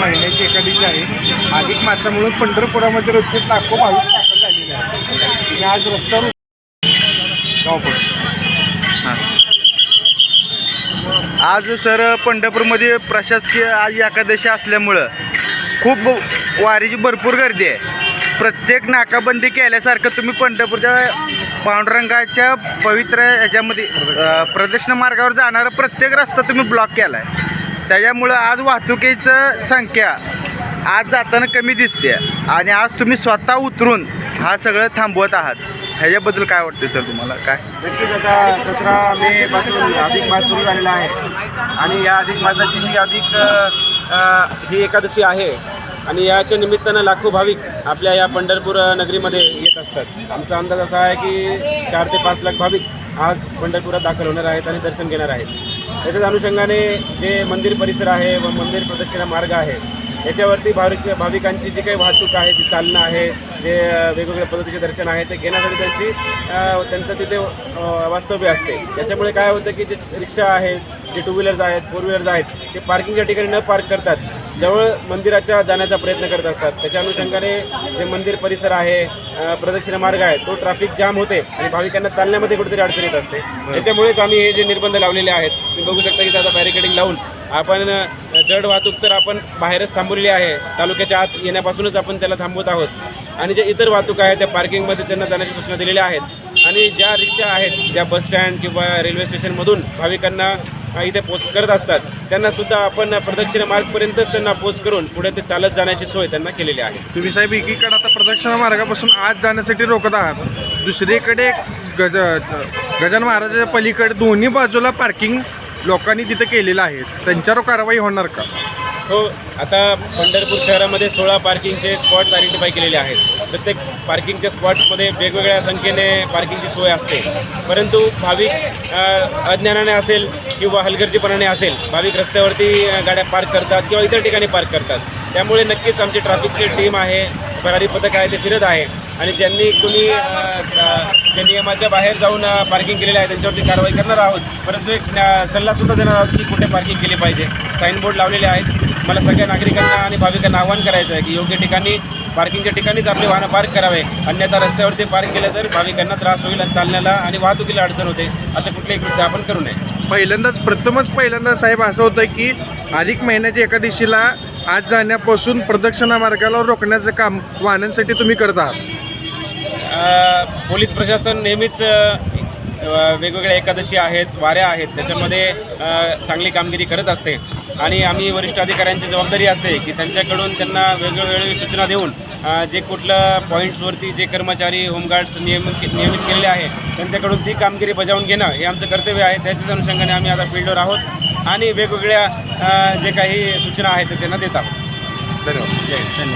महिन्याची एकादशी आहे. अधिक मासामुळे पंढरपुरामध्ये रोजचे लाखो भाविक दाखल झालेले आहेत. आणि आज रस्त्यावर हां, आज सर पंढरपूरमध्ये प्रशासकीय आज एकादशी असल्यामुळं खूप वारीची भरपूर गर्दी आहे. प्रत्येक नाकाबंदी केल्यासारखं तुम्ही पंढरपूरच्या पांडुरंगाच्या पवित्र ह्याच्यामध्ये प्रदक्षिणा मार्गावर जाणारा प्रत्येक रस्ता तुम्ही ब्लॉक केला आहे. त्याच्यामुळं आज वाहतुकीचं संख्या आज जाताना कमी दिसते आणि आज तुम्ही स्वतः उतरून हा सगळं थांबवत आहात. ह्याच्याबद्दल काय वाटतं सर तुम्हाला? काय नक्कीच आता 17 मे पासून अधिक मास सुरू झालेला आहे आणि या अधिक मासाची ही एकादशी आहे आणि याच्या निमित्तानं लाखो भाविक आपल्या या पंढरपूर नगरीमध्ये येत असतात. आमचा अंदाज असा आहे की 4 ते 5 लाख भाविक आज पंढरपुरात दाखल होणार आहेत आणि दर्शन घेणार आहेत. त्याच्याच अनुषंगाने जे मंदिर परिसर आहे व मंदिर प्रदक्षिणा मार्ग आहे याच्यावरती भाविकांची जी काही वाहतूक आहे, ती चालणं आहे, जे वेगवेगळ्या पद्धतीचे दर्शन आहे ते घेण्यासाठी त्यांचं तिथे वास्तव्य असते. त्याच्यामुळे काय होतं की जे रिक्षा आहेत, जे 2 व्हीलर्स आहेत, 4 व्हीलर्स आहेत, ते पार्किंगच्या ठिकाणी न पार्क करतात जवळ मंदिराच्या जाण्याचा प्रयत्न करत असतात. त्याच्या अनुषंगाने जे मंदिर परिसर आहे, प्रदक्षिणा मार्ग आहे, तो ट्रॅफिक जाम होते आणि भाविकांना चालण्यामध्ये कुठेतरी अडचण येत असते. त्याच्यामुळेच आम्ही हे जे निर्बंध लावलेले आहेत, तुम्ही बघू शकता की आता बॅरिकेडिंग लावून आपण जड वाहतूक तर आपण बाहेरच थांबवलेली आहे. तालुक्याच्या आत येण्यापासूनच आपण त्याला थांबवत आहोत आणि जे इतर वाहतूक आहे त्या पार्किंगमध्ये त्यांना जाण्याची सूचना दिलेल्या आहेत. आणि ज्या रिक्षा आहेत, ज्या बस स्टँड किंवा रेल्वे स्टेशनमधून भाविकांना इथे पोच करत असतात, त्यांनासुद्धा आपण प्रदक्षिणा मार्गपर्यंतच त्यांना पोच करून पुढे ते चालत जाण्याची सोय त्यांना केलेली आहे. तुम्ही साहेब एकीकडे आता प्रदक्षिणा मार्गापासून आज जाण्यासाठी रोखत आहात, दुसरीकडे गजानन महाराजाच्या पलीकडे दोन्ही बाजूला पार्किंग लोकांनी तिथं केलेलं आहे. त्यांच्यावर कारवाई होणार का? हो, आता पंढरपूर शहरामध्ये 16 पार्किंगचे स्पॉट्स आयडेंटिफाय केलेले आहेत. प्रत्येक पार्किंगच्या स्पॉट्समध्ये वेगवेगळ्या संख्येने पार्किंगची सोय असते. परंतु भाविक अज्ञानाने असेल किंवा हलगर्जीपणाने असेल, भाविक रस्त्यावरती गाड्या पार्क करतात किंवा इतर ठिकाणी पार्क करतात. त्यामुळे नक्कीच आमची ट्रॅफिकची टीम आहे, भरारी पथक आहे, ते फिरत आहे आणि ज्यांनी कुणी जे नियमाच्या बाहेर जाऊन पार्किंग केलेलं आहे त्यांच्यावरती कारवाई करणार आहोत. परंतु एक सल्लासुद्धा देणार आहोत की कुठे पार्किंग केली पाहिजे. साईनबोर्ड लावलेले आहेत. मला सगळ्या नागरिकांना आणि भाविकांना आवाहन करायचं आहे की योग्य ठिकाणी पार्किंगच्या ठिकाणीच आपली वाहनं पार्क करावे. अन्यथा रस्त्यावरती पार्क केलं तर भाविकांना त्रास होईल आणि चालण्याला आणि वाहतुकीला अडचण होते. असं कुठलेही कृत्य आपण करू नये. पहिल्यांदा साहेब असं होतं की अधिक महिन्याच्या एकादशीला आज जाण्यापासून प्रदक्षिणा मार्गाला रोखण्याचं काम वाहनांसाठी तुम्ही करत आहात. पोलीस प्रशासन नेहमीच वेगवेगळ्या एकादशी आहेत, वाऱ्या आहेत, त्याच्यामध्ये चांगली कामगिरी करत असते आणि आम्ही वरिष्ठ अधिकाऱ्यांची जबाबदारी असते की त्यांच्याकडून त्यांना वेगवेगळी सूचना देऊन जे कुठलं पॉईंट्सवरती जे कर्मचारी होमगार्ड्स नियमित केलेले आहे त्यांच्याकडून ती कामगिरी बजावून घेणं हे आमचं कर्तव्य आहे. त्याच्याच अनुषंगाने आम्ही आता फील्डवर आहोत आणि वेगवेगळ्या जे काही सूचना आहेत ते त्यांना देत आहोत. धन्यवाद. जय हिंद.